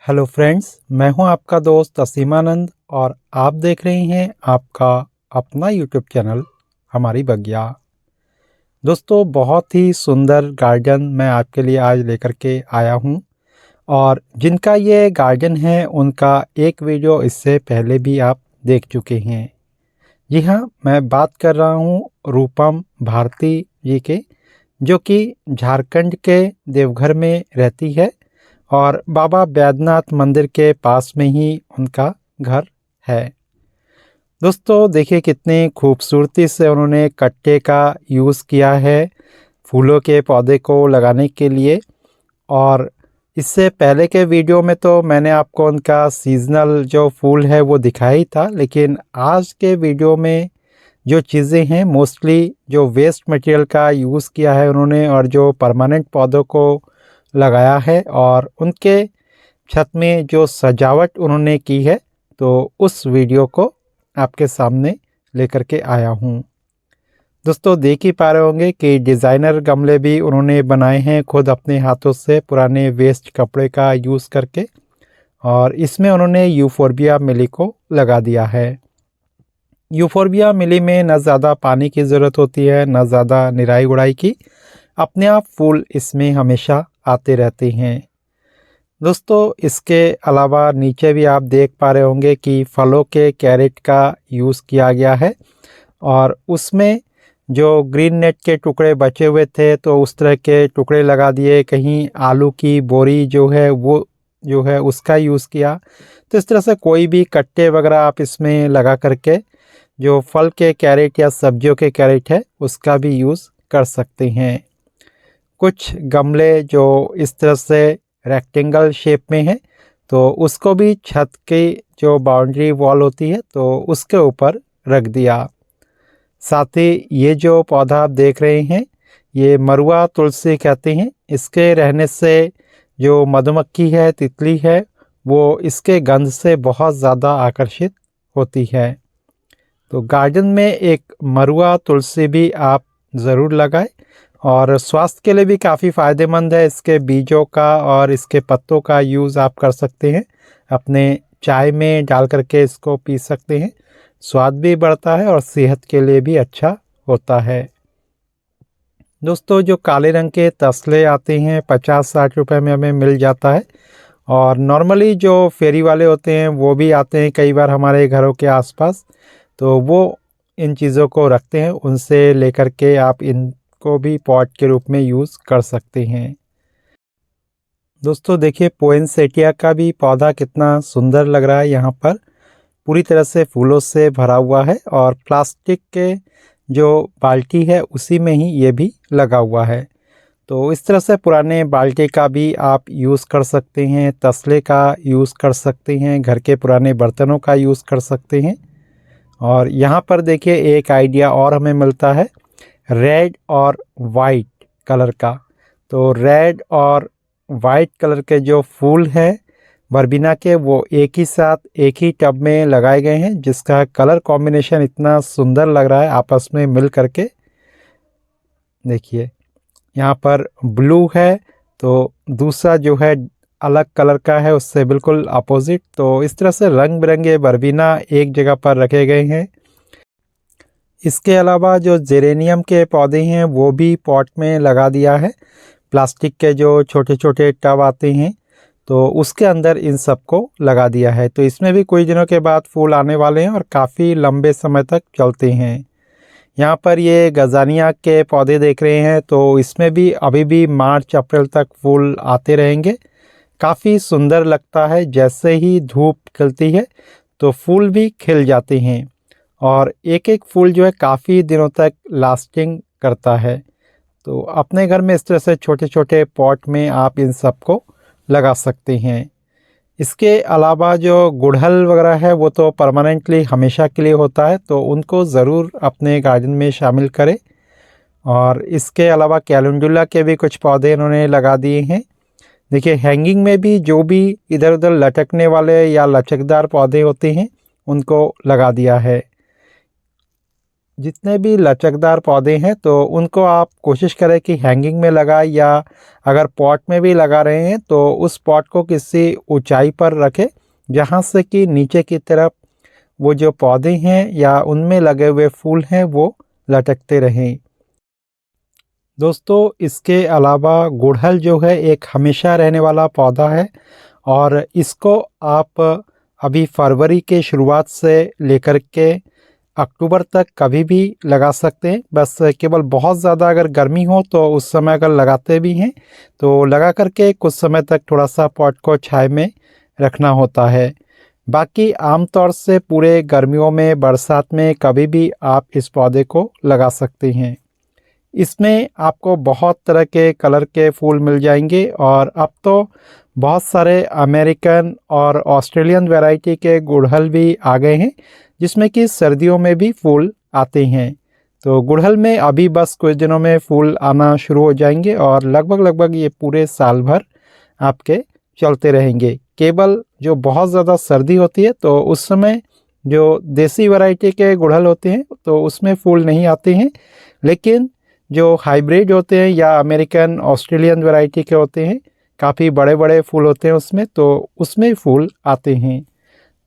Hello friends, मैं हूं आपका दोस्त असीमानंद और आप देख रहे हैं आपका अपना यूट्यूब चैनल हमारी बगिया। दोस्तों, बहुत ही सुंदर गार्डन मैं आपके लिए आज लेकर के आया हूं और जिनका ये गार्डन है उनका एक वीडियो इससे पहले भी आप देख चुके हैं। जी हाँ, मैं बात कर रहा हूं रूपम भारती जी के, जो कि झारखंड के देवघर में रहती है और बाबा बैद्यनाथ मंदिर के पास में ही उनका घर है। दोस्तों, देखिए कितनी खूबसूरती से उन्होंने कट्टे का यूज़ किया है फूलों के पौधे को लगाने के लिए। और इससे पहले के वीडियो में तो मैंने आपको उनका सीजनल जो फूल है वो दिखाया ही था, लेकिन आज के वीडियो में जो चीज़ें हैं मोस्टली जो वेस्ट मटेरियल का यूज़ किया है उन्होंने और जो परमानेंट पौधों को लगाया है और उनके छत में जो सजावट उन्होंने की है, तो उस वीडियो को आपके सामने लेकर के आया हूँ। दोस्तों, देख ही पा रहे होंगे कि डिज़ाइनर गमले भी उन्होंने बनाए हैं खुद अपने हाथों से पुराने वेस्ट कपड़े का यूज़ करके, और इसमें उन्होंने यूफोर्बिया मिली को लगा दिया है। यूफोर्बिया मिली में न ज़्यादा पानी की ज़रूरत होती है न ज़्यादा निराई गुड़ाई की, अपने आप फूल इसमें हमेशा आते रहते हैं। दोस्तों, इसके अलावा नीचे भी आप देख पा रहे होंगे कि फलों के कैरेट का यूज़ किया गया है और उसमें जो ग्रीन नेट के टुकड़े बचे हुए थे तो उस तरह के टुकड़े लगा दिए, कहीं आलू की बोरी जो है वो जो है उसका यूज़ किया। तो इस तरह से कोई भी कट्टे वगैरह आप इसमें लगा करके जो फल के कैरेट या सब्जियों के कैरेट है उसका भी यूज़ कर सकते हैं। कुछ गमले जो इस तरह से रेक्टेंगल शेप में है तो उसको भी छत की जो बाउंड्री वॉल होती है तो उसके ऊपर रख दिया। साथ ही ये जो पौधा आप देख रहे हैं ये मरुआ तुलसी कहते हैं। इसके रहने से जो मधुमक्खी है, तितली है, वो इसके गंध से बहुत ज़्यादा आकर्षित होती है। तो गार्डन में एक मरुआ तुलसी भी आप ज़रूर लगाएं और स्वास्थ्य के लिए भी काफ़ी फ़ायदेमंद है। इसके बीजों का और इसके पत्तों का यूज़ आप कर सकते हैं, अपने चाय में डाल करके इसको पी सकते हैं। स्वाद भी बढ़ता है और सेहत के लिए भी अच्छा होता है। दोस्तों, जो काले रंग के तसले आते हैं 50-60 रुपए में हमें मिल जाता है और नॉर्मली जो फेरी वाले होते हैं वो भी आते हैं कई बार हमारे घरों के आसपास, तो वो इन चीज़ों को रखते हैं। उनसे लेकर के आप इनको भी पॉट के रूप में यूज़ कर सकते हैं। दोस्तों, देखिए पोइनसेटिया का भी पौधा कितना सुंदर लग रहा है। यहाँ पर पूरी तरह से फूलों से भरा हुआ है और प्लास्टिक के जो बाल्टी है उसी में ही ये भी लगा हुआ है। तो इस तरह से पुराने बाल्टी का भी आप यूज़ कर सकते हैं, तसले का यूज़ कर सकते हैं, घर के पुराने बर्तनों का यूज़ कर सकते हैं। और यहाँ पर देखिए एक आइडिया और हमें मिलता है रेड और वाइट कलर का। तो रेड और वाइट कलर के जो फूल हैं वर्बिना के वो एक ही साथ एक ही टब में लगाए गए हैं, जिसका कलर कॉम्बिनेशन इतना सुंदर लग रहा है आपस में मिल करके। देखिए यहाँ पर ब्लू है तो दूसरा जो है अलग कलर का है उससे बिल्कुल अपोजिट। तो इस तरह से रंग बिरंगे वर्बिना एक जगह पर रखे गए हैं। इसके अलावा जो जेरेनियम के पौधे हैं वो भी पॉट में लगा दिया है। प्लास्टिक के जो छोटे छोटे टब आते हैं तो उसके अंदर इन सबको लगा दिया है। तो इसमें भी कुछ दिनों के बाद फूल आने वाले हैं और काफ़ी लंबे समय तक चलते हैं। यहाँ पर ये गजानिया के पौधे देख रहे हैं तो इसमें भी अभी भी मार्च अप्रैल तक फूल आते रहेंगे। काफ़ी सुंदर लगता है, जैसे ही धूप खिलती है तो फूल भी खिल जाते हैं और एक एक फूल जो है काफ़ी दिनों तक लास्टिंग करता है। तो अपने घर में इस तरह से छोटे छोटे पॉट में आप इन सबको लगा सकते हैं। इसके अलावा जो गुड़हल वगैरह है वो तो परमानेंटली हमेशा के लिए होता है, तो उनको ज़रूर अपने गार्डन में शामिल करें। और इसके अलावा कैलेंडुला के भी कुछ पौधे इन्होंने लगा दिए हैं। देखिए हैंगिंग में भी जो भी इधर उधर लटकने वाले या लचकदार पौधे होते हैं उनको लगा दिया है। जितने भी लचकदार पौधे हैं तो उनको आप कोशिश करें कि हैंगिंग में लगाएं, या अगर पॉट में भी लगा रहे हैं तो उस पॉट को किसी ऊंचाई पर रखें जहां से कि नीचे की तरफ वो जो पौधे हैं या उनमें लगे हुए फूल हैं वो लटकते रहें। दोस्तों, इसके अलावा गुड़हल जो है एक हमेशा रहने वाला पौधा है और इसको आप अभी फरवरी के शुरुआत से लेकर के अक्टूबर तक कभी भी लगा सकते हैं। बस केवल बहुत ज़्यादा अगर गर्मी हो तो उस समय अगर लगाते भी हैं तो लगा करके कुछ समय तक थोड़ा सा पॉट को छाया में रखना होता है। बाकी आमतौर से पूरे गर्मियों में, बरसात में कभी भी आप इस पौधे को लगा सकते हैं। इसमें आपको बहुत तरह के कलर के फूल मिल जाएंगे और अब तो बहुत सारे अमेरिकन और ऑस्ट्रेलियन वैरायटी के गुड़हल भी आ गए हैं जिसमें कि सर्दियों में भी फूल आते हैं। तो गुड़हल में अभी बस कुछ दिनों में फूल आना शुरू हो जाएंगे और लगभग ये पूरे साल भर आपके चलते रहेंगे। केवल जो बहुत ज़्यादा सर्दी होती है तो उस समय जो देसी वैरायटी के गुड़हल होते हैं तो उसमें फूल नहीं आते हैं, लेकिन जो हाइब्रिड होते हैं या अमेरिकन ऑस्ट्रेलियन वैरायटी के होते हैं काफ़ी बड़े बड़े फूल होते हैं उसमें, तो उसमें फूल आते हैं।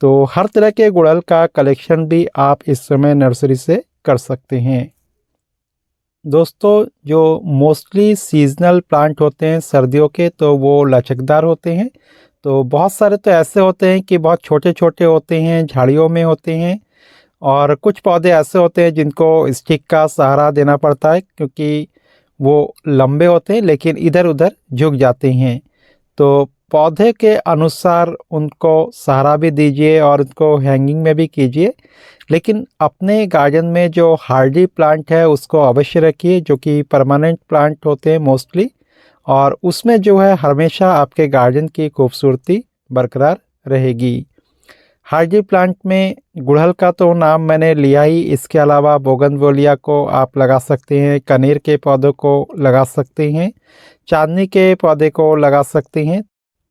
तो हर तरह के गुड़हल का कलेक्शन भी आप इस समय नर्सरी से कर सकते हैं। दोस्तों, जो मोस्टली सीजनल प्लांट होते हैं सर्दियों के तो वो लचकदार होते हैं। तो बहुत सारे तो ऐसे होते हैं कि बहुत छोटे छोटे होते हैं, झाड़ियों में होते हैं, और कुछ पौधे ऐसे होते हैं जिनको स्टिक का सहारा देना पड़ता है क्योंकि वो लंबे होते हैं लेकिन इधर उधर झुक जाते हैं। तो पौधे के अनुसार उनको सहारा भी दीजिए और उनको हैंगिंग में भी कीजिए, लेकिन अपने गार्डन में जो हार्डी प्लांट है उसको अवश्य रखिए जो कि परमानेंट प्लांट होते हैं मोस्टली, और उसमें जो है हमेशा आपके गार्डन की खूबसूरती बरकरार रहेगी। हार्डी प्लांट में गुड़हल का तो नाम मैंने लिया ही, इसके अलावा बोगनवेलिया को आप लगा सकते हैं, कनेर के पौधों को लगा सकते हैं, चांदनी के पौधे को लगा सकते हैं,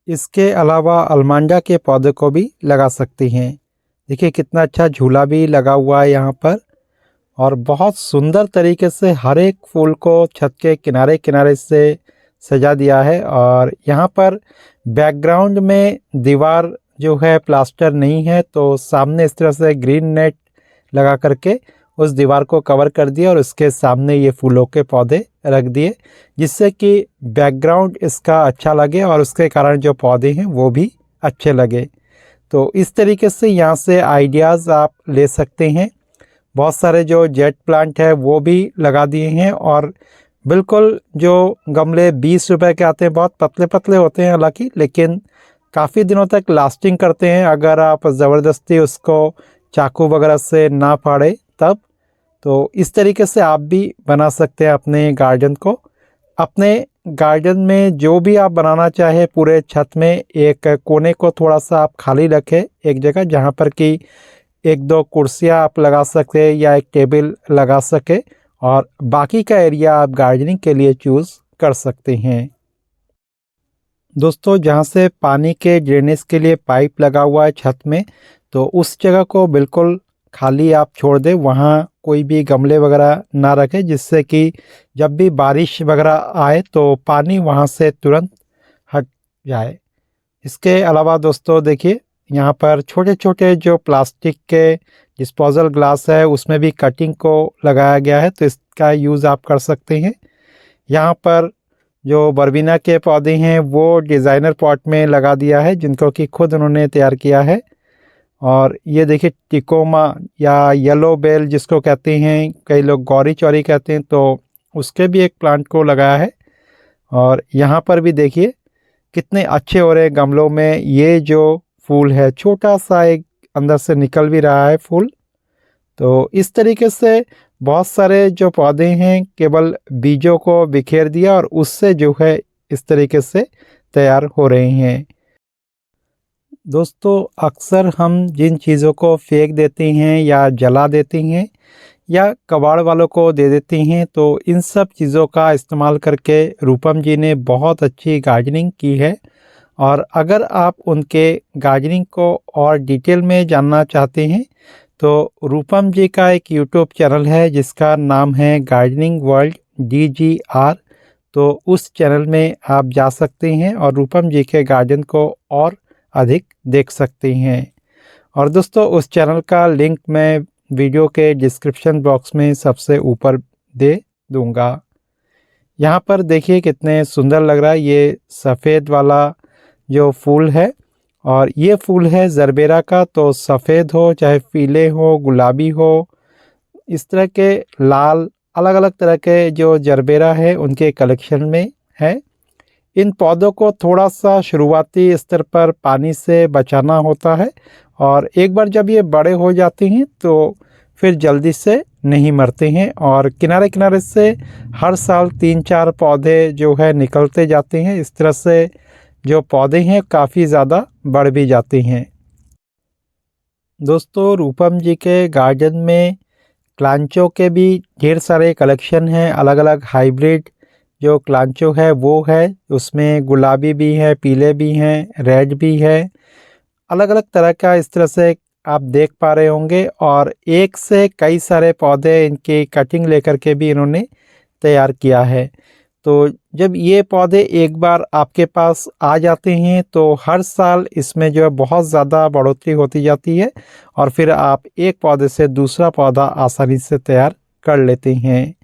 इसके अलावा अलमांडा के पौधे को भी लगा सकते हैं। देखिए कितना अच्छा झूला भी लगा हुआ है यहाँ पर, और बहुत सुंदर तरीके से हर एक फूल को छत के किनारे किनारे से सजा दिया है। और यहाँ पर बैकग्राउंड में दीवार जो है प्लास्टर नहीं है तो सामने इस तरह से ग्रीन नेट लगा करके उस दीवार को कवर कर दिया और उसके सामने ये फूलों के पौधे रख दिए जिससे कि बैकग्राउंड इसका अच्छा लगे और उसके कारण जो पौधे हैं वो भी अच्छे लगे। तो इस तरीके से यहाँ से आइडियाज़ आप ले सकते हैं। बहुत सारे जो जेट प्लांट है वो भी लगा दिए हैं, और बिल्कुल जो गमले 20 रुपए के आते हैं, बहुत पतले पतले होते हैं हालांकि, लेकिन काफ़ी दिनों तक लास्टिंग करते हैं अगर आप ज़बरदस्ती उसको चाकू वगैरह से ना फाड़े तब। तो इस तरीके से आप भी बना सकते हैं अपने गार्डन को। अपने गार्डन में जो भी आप बनाना चाहे पूरे छत में एक कोने को थोड़ा सा आप खाली रखें एक जगह जहाँ पर कि एक दो कुर्सियाँ आप लगा सकते हैं या एक टेबल लगा सके, और बाकी का एरिया आप गार्डनिंग के लिए चूज़ कर सकते हैं। दोस्तों, जहाँ से पानी के ड्रेनेज के लिए पाइप लगा हुआ है छत में, तो उस जगह को बिल्कुल खाली आप छोड़ दें, वहाँ कोई भी गमले वगैरह ना रखें जिससे कि जब भी बारिश वगैरह आए तो पानी वहाँ से तुरंत हट जाए। इसके अलावा दोस्तों देखिए, यहाँ पर छोटे छोटे जो प्लास्टिक के डिस्पोजल ग्लास है उसमें भी कटिंग को लगाया गया है, तो इसका यूज़ आप कर सकते हैं। यहाँ पर जो बरबीना के पौधे हैं वो डिज़ाइनर पॉट में लगा दिया है जिनको कि खुद उन्होंने तैयार किया है। और ये देखिए टिकोमा या येलो बेल जिसको कहते हैं, कई लोग गौरी चौरी कहते हैं, तो उसके भी एक प्लांट को लगाया है। और यहाँ पर भी देखिए कितने अच्छे हो रहे गमलों में। ये जो फूल है छोटा सा एक अंदर से निकल भी रहा है फूल। तो इस तरीके से बहुत सारे जो पौधे हैं केवल बीजों को बिखेर दिया और उससे जो है इस तरीके से तैयार हो रहे हैं। दोस्तों, अक्सर हम जिन चीज़ों को फेंक देते हैं या जला देते हैं या कबाड़ वालों को दे देते हैं, तो इन सब चीज़ों का इस्तेमाल करके रूपम जी ने बहुत अच्छी गार्डनिंग की है। और अगर आप उनके गार्डनिंग को और डिटेल में जानना चाहते हैं तो रूपम जी का एक यूट्यूब चैनल है जिसका नाम है गार्डनिंग वर्ल्ड DGR। तो उस चैनल में आप जा सकते हैं और रूपम जी के गार्डन को और अधिक देख सकते हैं। और दोस्तों उस चैनल का लिंक मैं वीडियो के डिस्क्रिप्शन बॉक्स में सबसे ऊपर दे दूंगा। यहाँ पर देखिए कितने सुंदर लग रहा है ये सफ़ेद वाला जो फूल है, और ये फूल है जरबेरा का। तो सफ़ेद हो चाहे पीले हो गुलाबी हो, इस तरह के लाल अलग अलग तरह के जो जरबेरा है उनके कलेक्शन में है। इन पौधों को थोड़ा सा शुरुआती स्तर पर पानी से बचाना होता है, और एक बार जब ये बड़े हो जाते हैं तो फिर जल्दी से नहीं मरते हैं, और किनारे किनारे से हर साल 3-4 पौधे जो है निकलते जाते हैं। इस तरह से जो पौधे हैं काफ़ी ज़्यादा बढ़ भी जाते हैं। दोस्तों रूपम जी के गार्डन में क्लांचो के भी ढेर सारे कलेक्शन हैं। अलग अलग हाइब्रिड जो क्लांचो है वो है, उसमें गुलाबी भी है, पीले भी हैं, रेड भी है, अलग अलग तरह का इस तरह से आप देख पा रहे होंगे। और एक से कई सारे पौधे इनकी कटिंग लेकर के भी इन्होंने तैयार किया है। तो जब ये पौधे एक बार आपके पास आ जाते हैं तो हर साल इसमें जो है बहुत ज़्यादा बढ़ोतरी होती जाती है, और फिर आप एक पौधे से दूसरा पौधा आसानी से तैयार कर लेते हैं।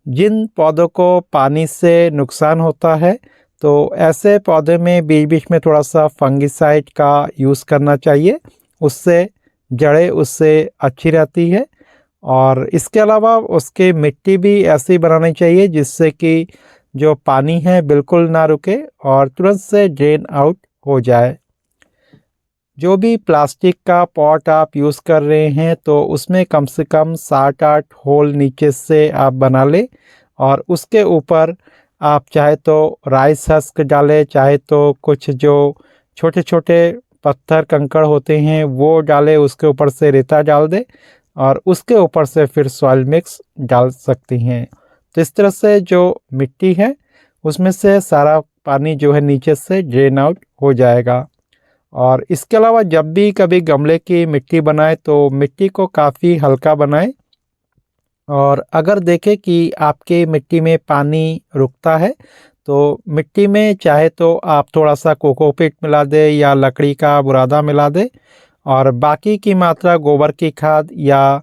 जिन पौधों को पानी से नुकसान होता है तो ऐसे पौधे में बीच बीच में थोड़ा सा फंगिसाइड का यूज़ करना चाहिए, उससे जड़ें उससे अच्छी रहती है। और इसके अलावा उसकी मिट्टी भी ऐसी बनानी चाहिए जिससे कि जो पानी है बिल्कुल ना रुके और तुरंत से ड्रेन आउट हो जाए। जो भी प्लास्टिक का पॉट आप यूज़ कर रहे हैं तो उसमें कम से कम 7-8 होल नीचे से आप बना लें, और उसके ऊपर आप चाहे तो राइस हस्क डालें, चाहे तो कुछ जो छोटे छोटे पत्थर कंकड़ होते हैं वो डालें, उसके ऊपर से रेता डाल दें और उसके ऊपर से फिर सॉइल मिक्स डाल सकती हैं। तो इस तरह से जो मिट्टी है उसमें से सारा पानी जो है नीचे से ड्रेन आउट हो जाएगा। और इसके अलावा जब भी कभी गमले की मिट्टी बनाए तो मिट्टी को काफ़ी हल्का बनाएं, और अगर देखें कि आपके मिट्टी में पानी रुकता है तो मिट्टी में चाहे तो आप थोड़ा सा कोकोपीट मिला दें या लकड़ी का बुरादा मिला दें, और बाकी की मात्रा गोबर की खाद या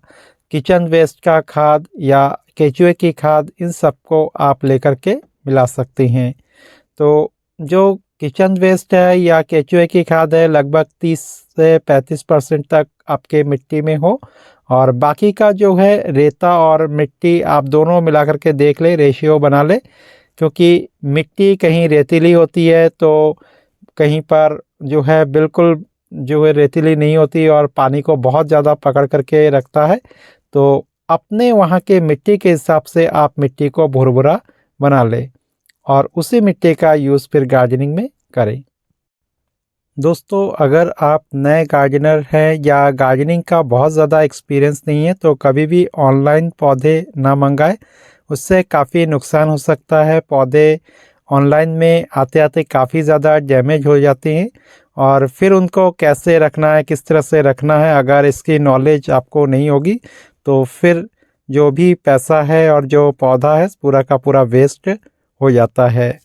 किचन वेस्ट का खाद या केचुए की खाद इन सबको आप लेकर के मिला सकते हैं। तो जो किचन वेस्ट है या केचुए की खाद है लगभग 30 से 35% तक आपके मिट्टी में हो, और बाकी का जो है रेता और मिट्टी आप दोनों मिला करके देख ले, रेशियो बना ले। क्योंकि मिट्टी कहीं रेतीली होती है तो कहीं पर जो है बिल्कुल जो है रेतीली नहीं होती और पानी को बहुत ज़्यादा पकड़ करके रखता है। तो अपने वहाँ के मिट्टी के हिसाब से आप मिट्टी को भुरभुरा बना लें और उसी मिट्टी का यूज़ फिर गार्डनिंग में करें। दोस्तों अगर आप नए गार्डनर हैं या गार्डनिंग का बहुत ज़्यादा एक्सपीरियंस नहीं है तो कभी भी ऑनलाइन पौधे ना मंगाएं, उससे काफ़ी नुकसान हो सकता है। पौधे ऑनलाइन में आते आते काफ़ी ज़्यादा डैमेज हो जाते हैं, और फिर उनको कैसे रखना है, किस तरह से रखना है, अगर इसकी नॉलेज आपको नहीं होगी तो फिर जो भी पैसा है और जो पौधा है पूरा का पूरा वेस्ट हो जाता है।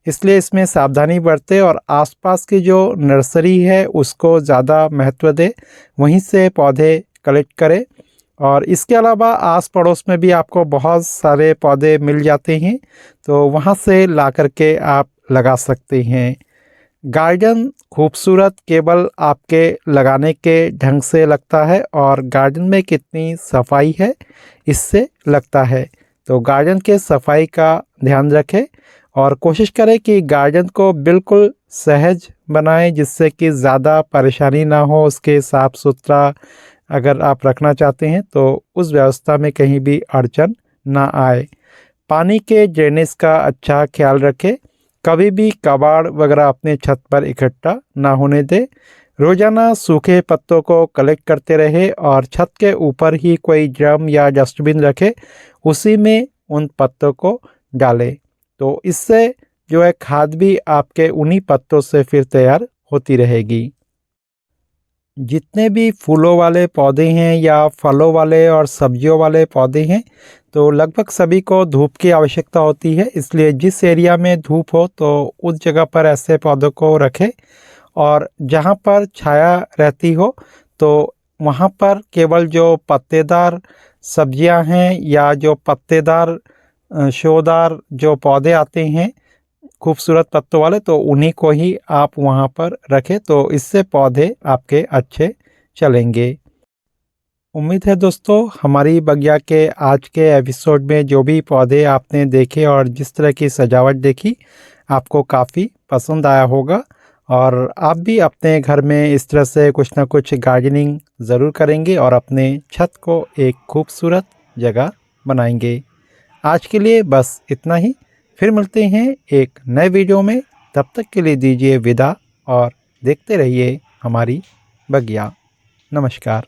इसलिए इसमें सावधानी बरतें और आसपास की जो नर्सरी है उसको ज़्यादा महत्व दें, वहीं से पौधे कलेक्ट करें। और इसके अलावा आस पड़ोस में भी आपको बहुत सारे पौधे मिल जाते हैं, तो वहाँ से ला करके आप लगा सकते हैं। गार्डन खूबसूरत केवल आपके लगाने के ढंग से लगता है और गार्डन में कितनी सफाई है इससे लगता है। तो गार्डन के सफाई का ध्यान रखें और कोशिश करें कि गार्डन को बिल्कुल सहज बनाएं जिससे कि ज़्यादा परेशानी ना हो। उसके साफ़ सुथरा अगर आप रखना चाहते हैं तो उस व्यवस्था में कहीं भी अड़चन ना आए। पानी के ड्रेनेज का अच्छा ख्याल रखें। कभी भी कबाड़ वगैरह अपने छत पर इकट्ठा ना होने दें। रोज़ाना सूखे पत्तों को कलेक्ट करते रहे और छत के ऊपर ही कोई ड्रम या डस्टबिन रखें, उसी में उन पत्तों को डालें। तो इससे जो है खाद भी आपके उन्हीं पत्तों से फिर तैयार होती रहेगी। जितने भी फूलों वाले पौधे हैं या फलों वाले और सब्जियों वाले पौधे हैं, तो लगभग सभी को धूप की आवश्यकता होती है। इसलिए जिस एरिया में धूप हो तो उस जगह पर ऐसे पौधों को रखें, और जहाँ पर छाया रहती हो तो वहाँ पर केवल जो पत्तेदार सब्जियां हैं या जो पत्तेदार शोदार जो पौधे आते हैं खूबसूरत पत्तों वाले, तो उन्हीं को ही आप वहाँ पर रखें, तो इससे पौधे आपके अच्छे चलेंगे। उम्मीद है दोस्तों हमारी बगिया के आज के एपिसोड में जो भी पौधे आपने देखे और जिस तरह की सजावट देखी आपको काफ़ी पसंद आया होगा, और आप भी अपने घर में इस तरह से कुछ ना कुछ गार्डनिंग ज़रूर करेंगे और अपने छत को एक खूबसूरत जगह बनाएंगे। आज के लिए बस इतना ही। फिर मिलते हैं एक नए वीडियो में। तब तक के लिए दीजिए विदा और देखते रहिए हमारी बगिया। नमस्कार।